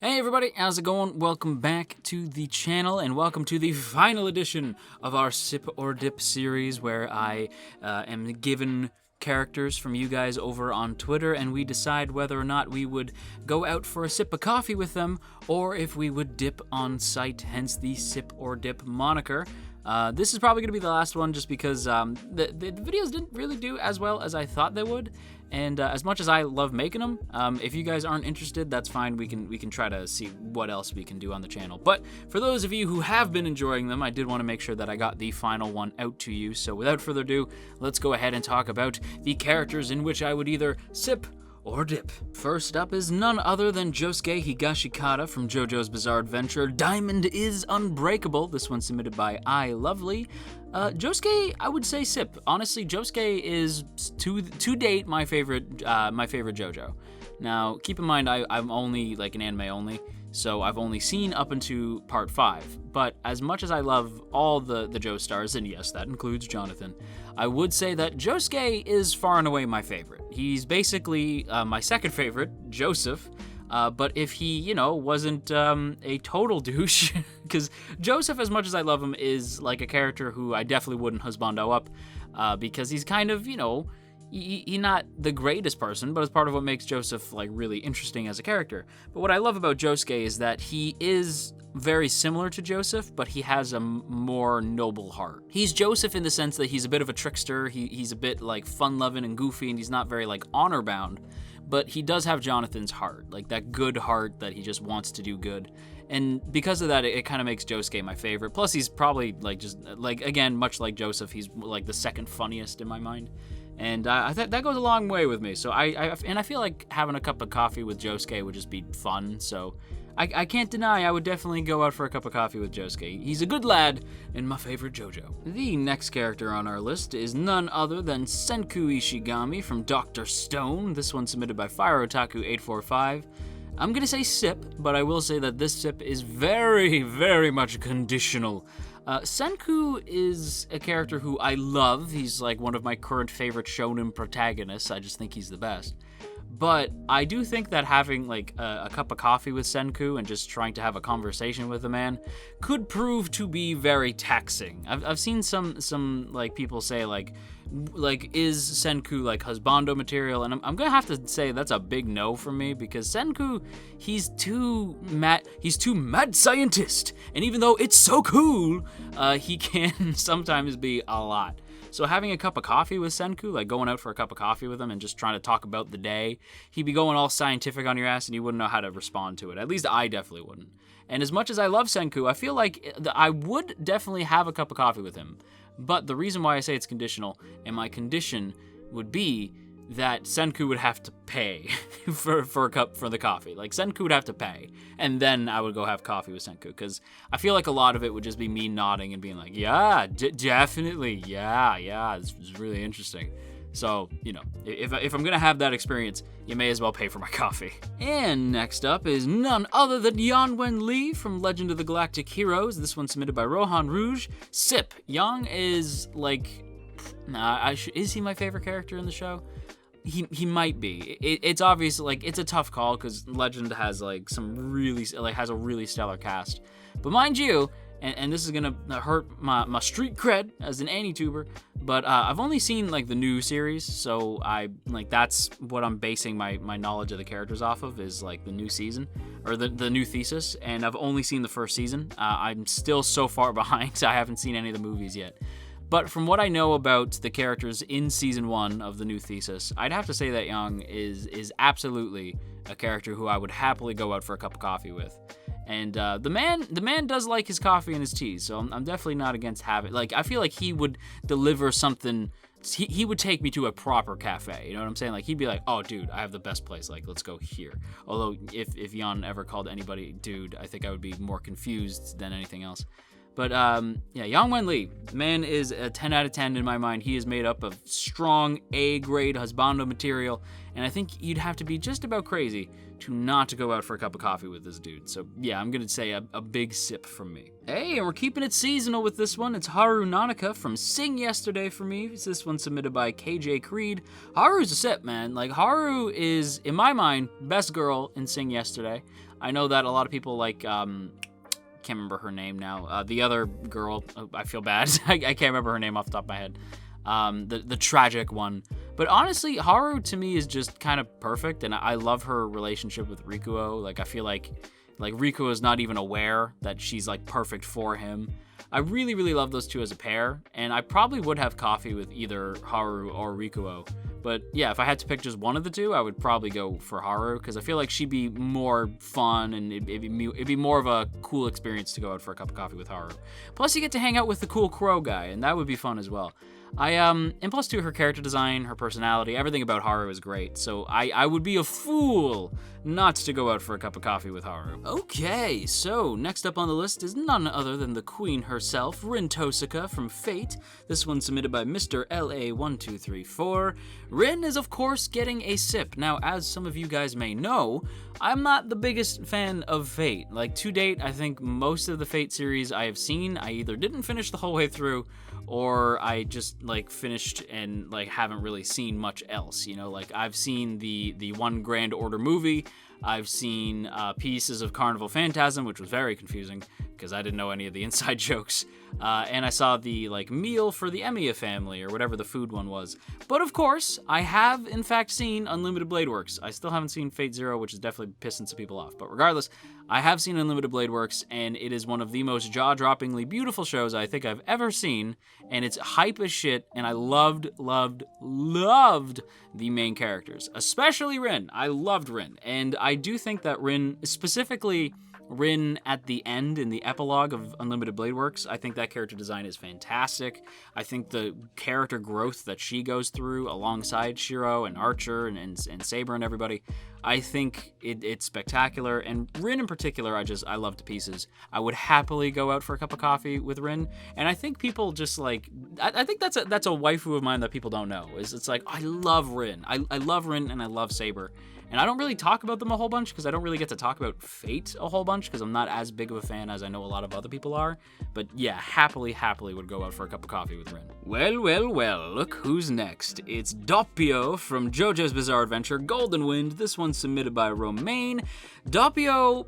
Hey everybody, how's it going? Welcome back to the channel and welcome to the final edition of our Sip or Dip series where I am given characters from you guys over on Twitter and we decide whether or not we would go out for a sip of coffee with them or if we would dip on site, hence the Sip or Dip moniker. This is probably going to be the last one just because the videos didn't really do as well as I thought they would. And as much as I love making them, if you guys aren't interested, that's fine. We can try to see what else we can do on the channel. But for those of you who have been enjoying them, I did want to make sure that I got the final one out to you. So without further ado, let's go ahead and talk about the characters in which I would either sip or dip. First up is none other than Josuke Higashikata from JoJo's Bizarre Adventure, Diamond is Unbreakable. This one submitted by I Lovely. Josuke, I would say sip. Honestly, Josuke is to date my favorite JoJo. Now, keep in mind I'm only like an anime only, so I've only seen up into part 5. But as much as I love all the Joestars, and yes, that includes Jonathan, I would say that Josuke is far and away my favorite. He's basically my second favorite, Joseph. But if he, wasn't a total douche, because Joseph, as much as I love him, is like a character who I definitely wouldn't husbando up, because he's kind of, he's not the greatest person, but it's part of what makes Joseph like really interesting as a character. But what I love about Josuke is that he is very similar to Joseph, but he has a more noble heart. He's Joseph in the sense that he's a bit of a trickster, he's a bit like fun-loving and goofy, and he's not very like honor-bound. But he does have Jonathan's heart, like that good heart that he just wants to do good. And because of that, it kind of makes Josuke my favorite. Plus, he's probably like just like, again, much like Joseph, he's like the second funniest in my mind. And I think that goes a long way with me. So I feel like having a cup of coffee with Josuke would just be fun. So I can't deny I would definitely go out for a cup of coffee with Josuke. He's a good lad and my favorite JoJo. The next character on our list is none other than Senku Ishigami from Dr. Stone. This one submitted by FireOtaku845. I'm gonna say sip, but I will say that this sip is very, very much conditional. Senku is a character who I love. He's like one of my current favorite shonen protagonists. I just think he's the best. But I do think that having like a cup of coffee with Senku and just trying to have a conversation with the man could prove to be very taxing. I've seen some like people say like is Senku like husbando material, and I'm gonna have to say that's a big no for me, because Senku, he's too mad scientist, and even though it's so cool, he can sometimes be a lot. So having a cup of coffee with Senku, like going out for a cup of coffee with him and just trying to talk about the day, he'd be going all scientific on your ass and you wouldn't know how to respond to it. At least I definitely wouldn't. And as much as I love Senku, I feel like I would definitely have a cup of coffee with him. But the reason why I say it's conditional, and my condition would be that Senku would have to pay for the coffee. Like, Senku would have to pay, and then I would go have coffee with Senku, because I feel like a lot of it would just be me nodding and being like, yeah, definitely, yeah, this is really interesting. So, if I'm gonna have that experience, you may as well pay for my coffee. And next up is none other than Yanwen Lee from Legend of the Galactic Heroes. This one submitted by Rohan Rouge. Sip. Yang is like, is he my favorite character in the show? He might be. It's obvious, like, it's a tough call because Legend has like has a really stellar cast. But mind you, and this is gonna hurt my street cred as an AniTuber, but I've only seen like the new series, so that's what I'm basing my knowledge of the characters off of, is like the new season or the new thesis, and I've only seen the first season. I'm still so far behind, I haven't seen any of the movies yet. But from what I know about the characters in season 1 of the new thesis, I'd have to say that Yang is absolutely a character who I would happily go out for a cup of coffee with. And the man does like his coffee and his tea, so I'm definitely not against having. Like, I feel like he would deliver something. He would take me to a proper cafe. You know what I'm saying? Like, he'd be like, "Oh, dude, I have the best place. Like, let's go here." Although, if Yan ever called anybody dude, I think I would be more confused than anything else. But Yanwen Lee, the man is a 10 out of 10 in my mind. He is made up of strong A-grade husbando material, and I think you'd have to be just about crazy to not to go out for a cup of coffee with this dude. So yeah, I'm gonna say a big sip from me. Hey, and we're keeping it seasonal with this one. It's Haru Nanaka from Sing Yesterday for me. It's this one submitted by KJ Creed. Haru's a sip, man. Like, Haru is, in my mind, best girl in Sing Yesterday. I know that a lot of people like, can't remember her name now. The other girl, I feel bad. I can't remember her name off the top of my head. The tragic one. But honestly, Haru to me is just kind of perfect, and I love her relationship with Rikuo. Like, I feel like Riku is not even aware that she's like perfect for him. I really, really love those two as a pair, and I probably would have coffee with either Haru or Rikuo. But yeah, if I had to pick just one of the two, I would probably go for Haru, because I feel like she'd be more fun, and it'd be more of a cool experience to go out for a cup of coffee with Haru. Plus, you get to hang out with the cool crow guy, and that would be fun as well. And plus too, her character design, her personality, everything about Haru is great. So I would be a fool not to go out for a cup of coffee with Haru. Okay, so next up on the list is none other than the queen herself, Rin Tosaka from Fate. This one submitted by Mr. LA1234. Rin is of course getting a sip. Now, as some of you guys may know, I'm not the biggest fan of Fate. Like, to date, I think most of the Fate series I have seen, I either didn't finish the whole way through, or I just like finished and like haven't really seen much else. You know, like I've seen the One Grand Order movie, I've seen pieces of Carnival Phantasm, which was very confusing because I didn't know any of the inside jokes, and I saw the like meal for the Emiya family or whatever the food one was. But of course, I have in fact seen Unlimited Blade Works. I still haven't seen Fate Zero, which is definitely pissing some people off. But regardless, I have seen Unlimited Blade Works, and it is one of the most jaw-droppingly beautiful shows I think I've ever seen, and it's hype as shit, and I loved the main characters, especially Rin. I loved Rin, and I do think that Rin, specifically Rin at the end in the epilogue of Unlimited Blade Works, I think that character design is fantastic. I think the character growth that she goes through alongside Shiro and Archer and Saber and everybody, I think it's spectacular. And Rin in particular, I love to pieces. I would happily go out for a cup of coffee with Rin. And I think people just like, I think that's a waifu of mine that people don't know. It's like, I love Rin. I love Rin and I love Saber. And I don't really talk about them a whole bunch because I don't really get to talk about Fate a whole bunch because I'm not as big of a fan as I know a lot of other people are. But yeah, happily would go out for a cup of coffee with Rin. Well, look who's next. It's Doppio from JoJo's Bizarre Adventure Golden Wind. This one's submitted by Romaine. Doppio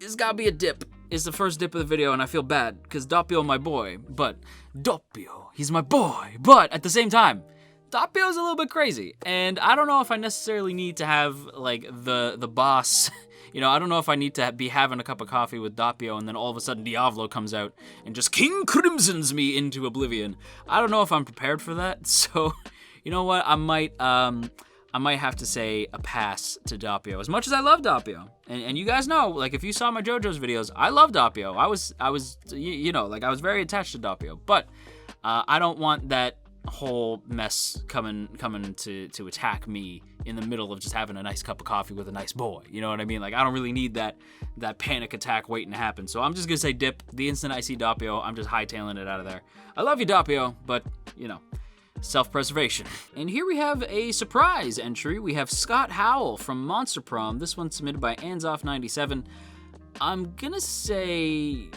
has gotta be a dip. It's the first dip of the video and I feel bad because Doppio my boy. But Doppio, he's my boy. But at the same time, Doppio's a little bit crazy, and I don't know if I necessarily need to have, like, the boss, you know, I don't know if I need to be having a cup of coffee with Doppio and then all of a sudden Diavolo comes out and just King Crimsons me into oblivion. I don't know if I'm prepared for that, so, you know what, I might have to say a pass to Doppio, as much as I love Doppio. And you guys know, like, if you saw my JoJo's videos, I love Doppio. I was, you know, like, I was very attached to Doppio, but I don't want that whole mess coming to attack me in the middle of just having a nice cup of coffee with a nice boy. You know what I mean? Like, I don't really need that panic attack waiting to happen. So I'm just gonna say dip. The instant I see Doppio, I'm just hightailing it out of there. I love you, Doppio, but you know, self-preservation. And here we have a surprise entry. We have Scott Howell from Monster Prom. This one's submitted by Anzoff97. I'm gonna say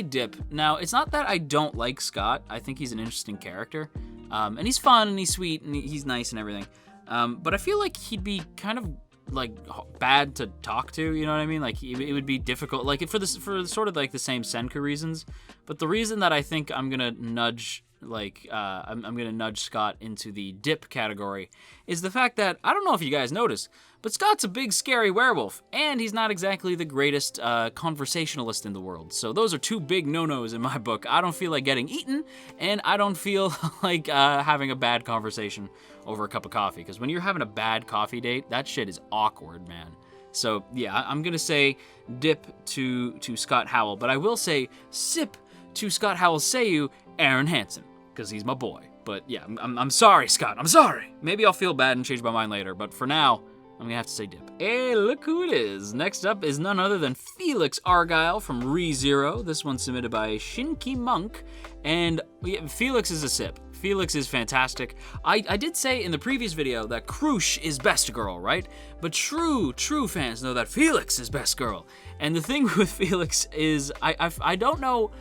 dip. Now, it's not that I don't like Scott. I think he's an interesting character. And he's fun, and he's sweet, and he's nice and everything. But I feel like he'd be kind of, like, bad to talk to, you know what I mean? Like, it would be difficult, like, for sort of, like, the same Senku reasons. But the reason that I think I'm gonna nudge, like, I'm gonna nudge Scott into the dip category is the fact that, I don't know if you guys noticed, but Scott's a big, scary werewolf, and he's not exactly the greatest conversationalist in the world. So those are two big no-nos in my book. I don't feel like getting eaten, and I don't feel like having a bad conversation over a cup of coffee, because when you're having a bad coffee date, that shit is awkward, man. So yeah, I'm gonna say dip to Scott Howell, but I will say sip to Scott Howell's Seiyu, Aaron Hansen, because he's my boy. But yeah, I'm sorry, Scott, I'm sorry. Maybe I'll feel bad and change my mind later, but for now, I'm gonna have to say dip. Hey, look who it is. Next up is none other than Felix Argyle from ReZero. This one's submitted by Shinki Monk, and yeah, Felix is a sip. Felix is fantastic. I did say in the previous video that Krush is best girl, right? But true fans know that Felix is best girl. And the thing with Felix is, I don't know,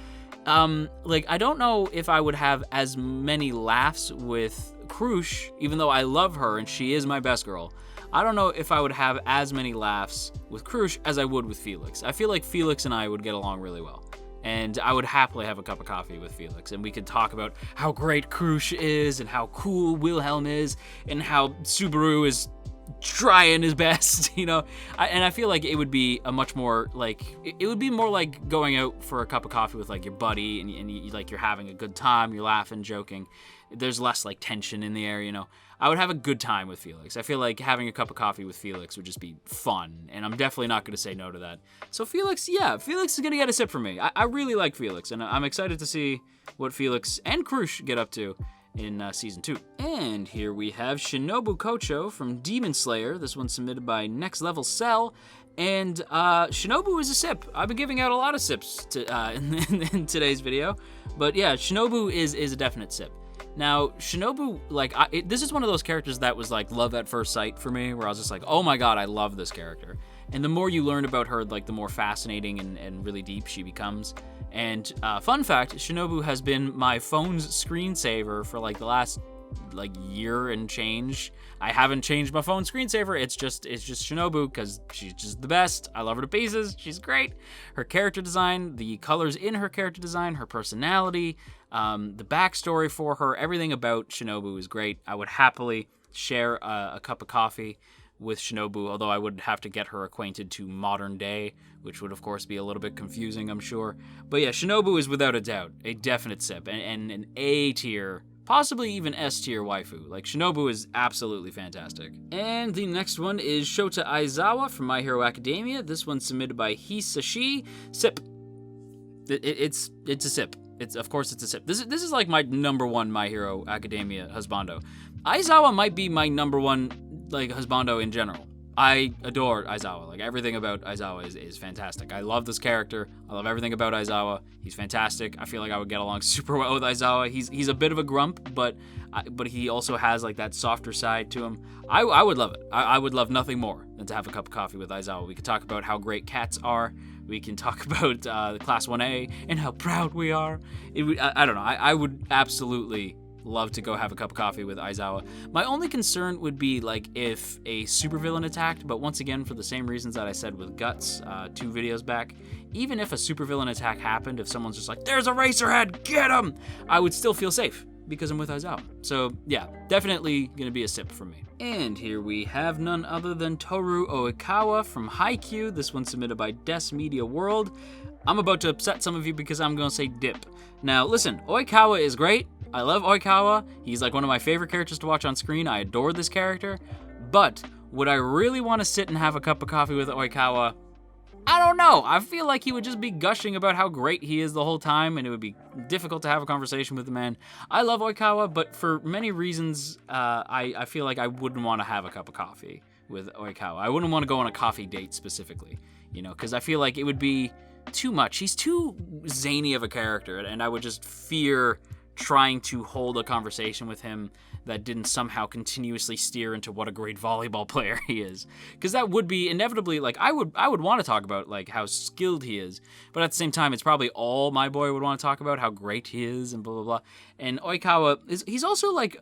I don't know if I would have as many laughs with Krush, even though I love her and she is my best girl. I don't know if I would have as many laughs with Krush as I would with Felix. I feel like Felix and I would get along really well. And I would happily have a cup of coffee with Felix, and we could talk about how great Krush is, and how cool Wilhelm is, and how Subaru is trying his best, you know? And I feel like it would be a much more, like, it would be more like going out for a cup of coffee with, like, your buddy, and you, like, you're having a good time, you're laughing, joking. There's less, like, tension in the air, you know? I would have a good time with Felix. I feel like having a cup of coffee with Felix would just be fun, and I'm definitely not going to say no to that. So Felix, yeah, Felix is going to get a sip from me. I really like Felix, and I'm excited to see what Felix and Krush get up to in Season 2. And here we have Shinobu Coco from Demon Slayer. This one's submitted by Next Level Cell. And Shinobu is a sip. I've been giving out a lot of sips in today's video. But yeah, Shinobu is a definite sip. Now, Shinobu, like, this is one of those characters that was, like, love at first sight for me, where I was just like, oh my god, I love this character. And the more you learn about her, like, the more fascinating and really deep she becomes. And fun fact, Shinobu has been my phone's screensaver for, like, the last, like, year and change. I haven't changed my phone screensaver. It's just Shinobu, because she's just the best. I love her to pieces. She's great. Her character design, the colors in her character design, her personality, the backstory for her, everything about Shinobu is great. I would happily share a cup of coffee with Shinobu, although I would have to get her acquainted to modern day, which would of course be a little bit confusing, I'm sure. But yeah, Shinobu is without a doubt a definite sip, and an A tier, possibly even S tier waifu. Like, Shinobu is absolutely fantastic. And the next one is Shota Aizawa from My Hero Academia. This one's submitted by Hisashi. Sip. It's a sip. Of course it's a sip. This is like my number one My Hero Academia husbando. Aizawa might be my number one, like, husbando in general. I adore Aizawa. Like, everything about Aizawa is fantastic. I love this character. I love everything about Aizawa. He's fantastic. I feel like I would get along super well with Aizawa. He's a bit of a grump, but he also has, like, that softer side to him. I would love it. I would love nothing more than to have a cup of coffee with Aizawa. We could talk about how great cats are. We can talk about the Class 1A and how proud we are. I don't know. I would absolutely love to go have a cup of coffee with Aizawa. My only concern would be, like, if a supervillain attacked, but once again, for the same reasons that I said with Guts 2 videos back, even if a supervillain attack happened, if someone's just like, there's a Racerhead, get him! I would still feel safe, because I'm with Aizawa. So yeah, definitely gonna be a sip for me. And here we have none other than Tohru Okawa from Haikyuu. This one's submitted by Des Media World. I'm about to upset some of you because I'm gonna say dip. Now listen, Oikawa is great. I love Oikawa. He's like one of my favorite characters to watch on screen. I adore this character. But would I really want to sit and have a cup of coffee with Oikawa? I don't know. I feel like he would just be gushing about how great he is the whole time, and it would be difficult to have a conversation with the man. I love Oikawa, but for many reasons, I feel like I wouldn't want to have a cup of coffee with Oikawa. I wouldn't want to go on a coffee date specifically, you know, because I feel like it would be too much. He's too zany of a character, and I would just fear trying to hold a conversation with him that didn't somehow continuously steer into what a great volleyball player he is. Because that would be inevitably, like, I would want to talk about, like, how skilled he is, but at the same time, it's probably all my boy would want to talk about, how great he is, and blah, blah, blah. And Oikawa, he's also, like,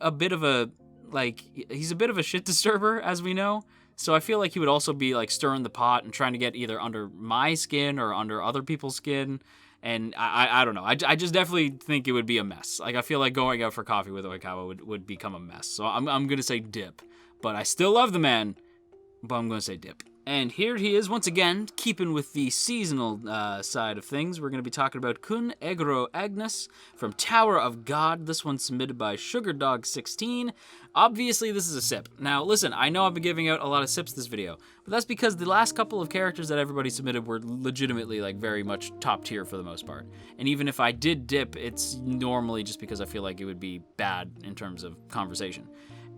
he's a bit of a shit disturber, as we know. So I feel like he would also be, like, stirring the pot and trying to get either under my skin or under other people's skin. And I don't know. I just definitely think it would be a mess. Like, I feel like going out for coffee with Oikawa would become a mess. So I'm going to say dip. But I still love the man, but I'm going to say dip. And here he is once again, keeping with the seasonal side of things. We're going to be talking about Kun Egro Agnes from Tower of God. This one's submitted by SugarDog16. Obviously, this is a sip. Now, listen, I know I've been giving out a lot of sips this video, but that's because the last couple of characters that everybody submitted were legitimately, like, very much top tier for the most part. And even if I did dip, it's normally just because I feel like it would be bad in terms of conversation.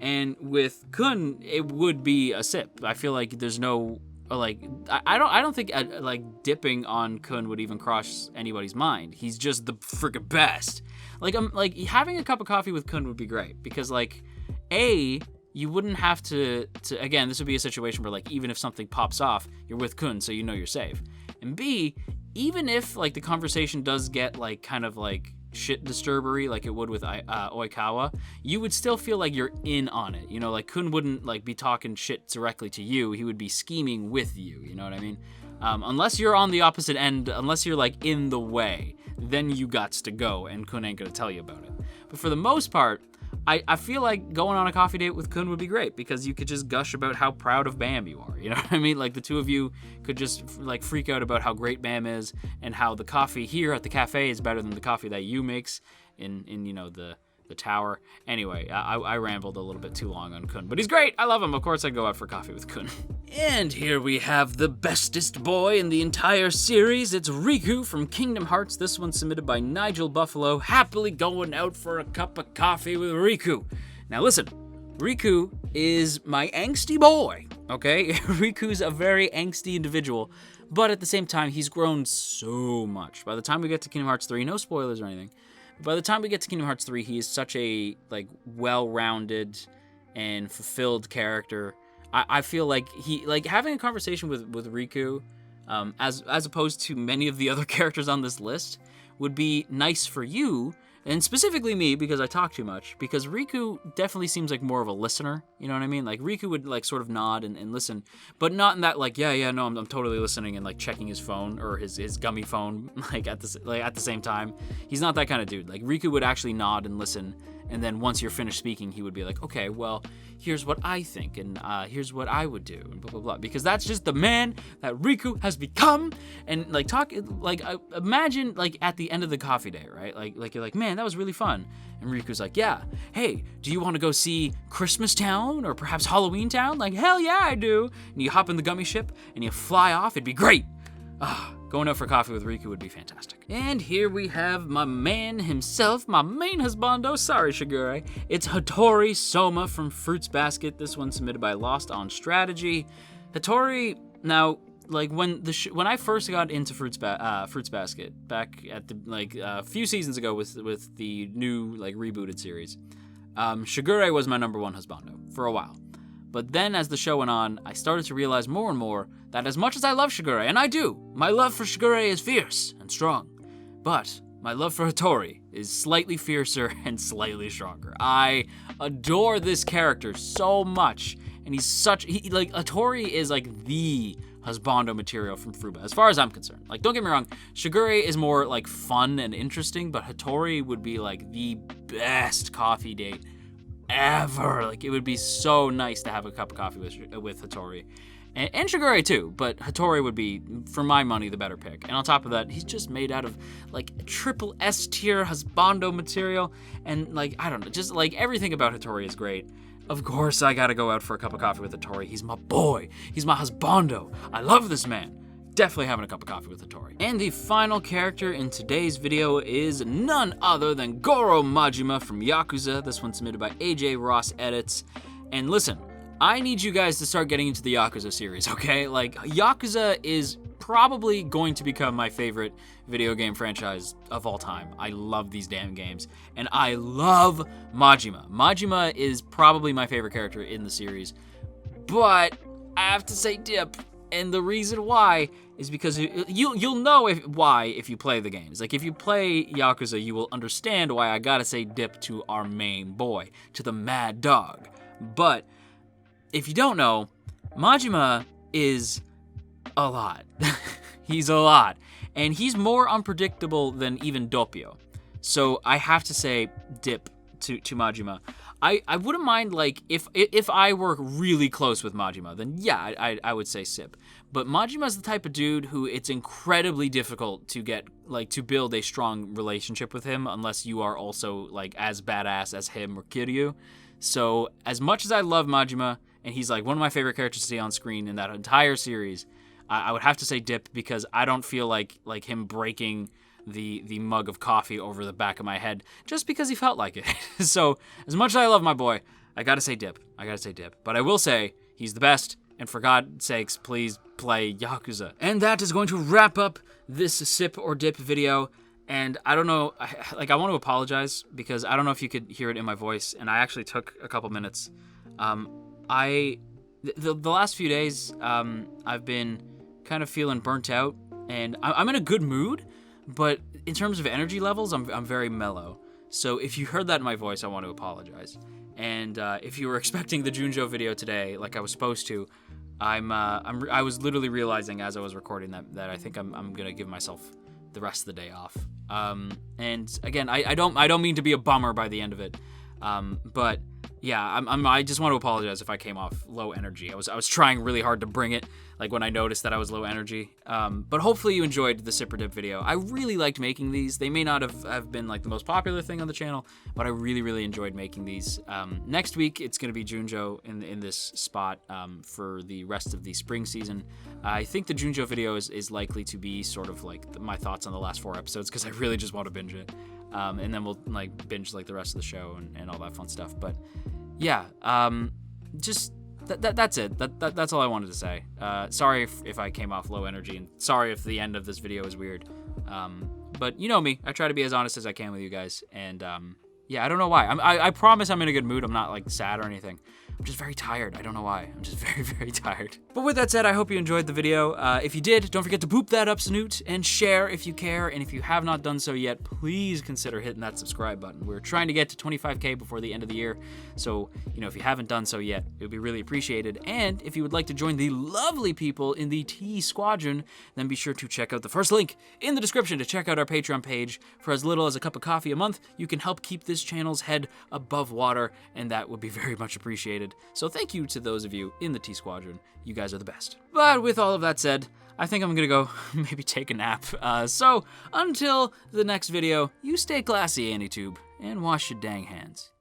And with Kun, it would be a sip. I feel like there's no, like, I don't think, like, dipping on Kun would even cross anybody's mind. He's just the freaking best. Like, having a cup of coffee with Kun would be great, because, like, you wouldn't have to, again, this would be a situation where, like, even if something pops off, you're with Kun, so you know you're safe. And B, even if, like, the conversation does get, like, kind of, like, shit disturbery like it would with Oikawa, you would still feel like you're in on it. You know, like Kun wouldn't like be talking shit directly to you. He would be scheming with you. You know what I mean? Unless you're on the opposite end, unless you're like in the way, then you gots to go, and Kun ain't gonna tell you about it. But for the most part, I feel like going on a coffee date with Kun would be great because you could just gush about how proud of Bam you are. You know what I mean? Like the two of you could just like freak out about how great Bam is and how the coffee here at the cafe is better than the coffee that you makes in you know the tower. Anyway, I rambled a little bit too long on Kun, but he's great. I love him. Of course, I'd go out for coffee with Kun. And here we have the bestest boy in the entire series. It's Riku from Kingdom Hearts. This one submitted by Nigel Buffalo. Happily going out for a cup of coffee with Riku. Now listen, Riku is my angsty boy, okay? Riku's a very angsty individual, but at the same time, he's grown so much. By the time we get to Kingdom Hearts 3, no spoilers or anything, by the time we get to Kingdom Hearts 3, he is such a like well-rounded and fulfilled character. I feel like he like having a conversation with Riku, as opposed to many of the other characters on this list, would be nice for you, and specifically me because I talk too much. Because Riku definitely seems like more of a listener. You know what I mean? Like Riku would like sort of nod and listen, but not in that like no, I'm totally listening and like checking his phone or his gummy phone like at the same time. He's not that kind of dude. Like Riku would actually nod and listen, and then once you're finished speaking, he would be like, okay, well, here's what I think, and here's what I would do, and blah blah blah. Because that's just the man that Riku has become. And like imagine like at the end of the coffee day, right? Like you're like, man, that was really fun. And Riku's like, yeah, hey, do you want to go see Christmas Town or perhaps Halloween Town? Like, hell yeah, I do. And you hop in the gummy ship and you fly off. It'd be great. Going out for coffee with Riku would be fantastic. And here we have my man himself, my main husbando. Sorry, Shigure. It's Hattori Soma from Fruits Basket. This one submitted by Lost on Strategy. Hattori, now, like when I first got into Fruits Basket back at the a few seasons ago with the new like rebooted series, Shigure was my number one husbando for a while. But then as the show went on, I started to realize more and more that as much as I love Shigure, and I do, my love for Shigure is fierce and strong, but my love for Hattori is slightly fiercer and slightly stronger. I adore this character so much, and Hattori is like the husbando material from Fruba, as far as I'm concerned. Like, don't get me wrong, Shigure is more like fun and interesting, but Hattori would be like the best coffee date ever. Like, it would be so nice to have a cup of coffee with Hattori. And Shigure too, but Hattori would be, for my money, the better pick. And on top of that, he's just made out of like triple S tier husbando material. And like, I don't know, just like everything about Hattori is great. Of course, I gotta go out for a cup of coffee with Hattori. He's my boy. He's my husbando. I love this man. Definitely having a cup of coffee with Hattori. And the final character in today's video is none other than Goro Majima from Yakuza. This one submitted by AJ Ross Edits. And listen, I need you guys to start getting into the Yakuza series, okay? Like, Yakuza is probably going to become my favorite video game franchise of all time. I love these damn games. And I love Majima. Majima is probably my favorite character in the series. But I have to say Dip. And the reason why is because you'll know why if you play the games. Like, if you play Yakuza, you will understand why I gotta say Dip to our main boy, to the mad dog. But if you don't know, Majima is a lot. He's a lot. And he's more unpredictable than even Doppio. So I have to say Dip to Majima. I wouldn't mind, like, if I were really close with Majima, then yeah, I would say Sip. But Majima's the type of dude who it's incredibly difficult to get, like, to build a strong relationship with him unless you are also, like, as badass as him or Kiryu. So as much as I love Majima, and he's, like, one of my favorite characters to see on screen in that entire series, I would have to say Dip because I don't feel like him breaking the mug of coffee over the back of my head just because he felt like it. So as much as I love my boy, I gotta say Dip. But I will say he's the best, and for God's sakes, please play Yakuza. And that is going to wrap up this Sip or Dip video. And I don't know, I want to apologize because I don't know if you could hear it in my voice, and I actually took a couple minutes. The last few days, I've been kind of feeling burnt out, and I'm in a good mood, But in terms of energy levels, I'm very mellow. So if you heard that in my voice, I want to apologize. And if you were expecting the Junjo video today, like I was supposed to, I was literally realizing as I was recording that I think I'm gonna give myself the rest of the day off. And again, I don't mean to be a bummer by the end of it, but yeah, I just want to apologize if I came off low energy. I was trying really hard to bring it, like when I noticed that I was low energy. But hopefully you enjoyed the Sip or Dip video. I really liked making these. They may not have been like the most popular thing on the channel, but I really enjoyed making these. Next week it's gonna be Junjo in this spot for the rest of the spring season. I think the Junjo video is likely to be sort of like my thoughts on the last 4 episodes, because I really just want to binge it. And then we'll like binge like the rest of the show and all that fun stuff. But yeah, just that's it. That's all I wanted to say. Sorry if I came off low energy, and sorry if the end of this video is weird. But you know me, I try to be as honest as I can with you guys. And yeah, I don't know why. I promise I'm in a good mood. I'm not like sad or anything. I'm just very tired. I don't know why. I'm just very tired. But with that said, I hope you enjoyed the video. If you did, don't forget to boop that up, Snoot, and share if you care. And if you have not done so yet, please consider hitting that subscribe button. We're trying to get to 25K before the end of the year. So, you know, if you haven't done so yet, it would be really appreciated. And if you would like to join the lovely people in the T Squadron, then be sure to check out the first link in the description to check out our Patreon page. For as little as a cup of coffee a month, you can help keep this channel's head above water, and that would be very much appreciated. So thank you to those of you in the T Squadron. You guys are the best. But with all of that said, I think I'm gonna go maybe take a nap. So until the next video, you stay classy, AnyTube, and wash your dang hands.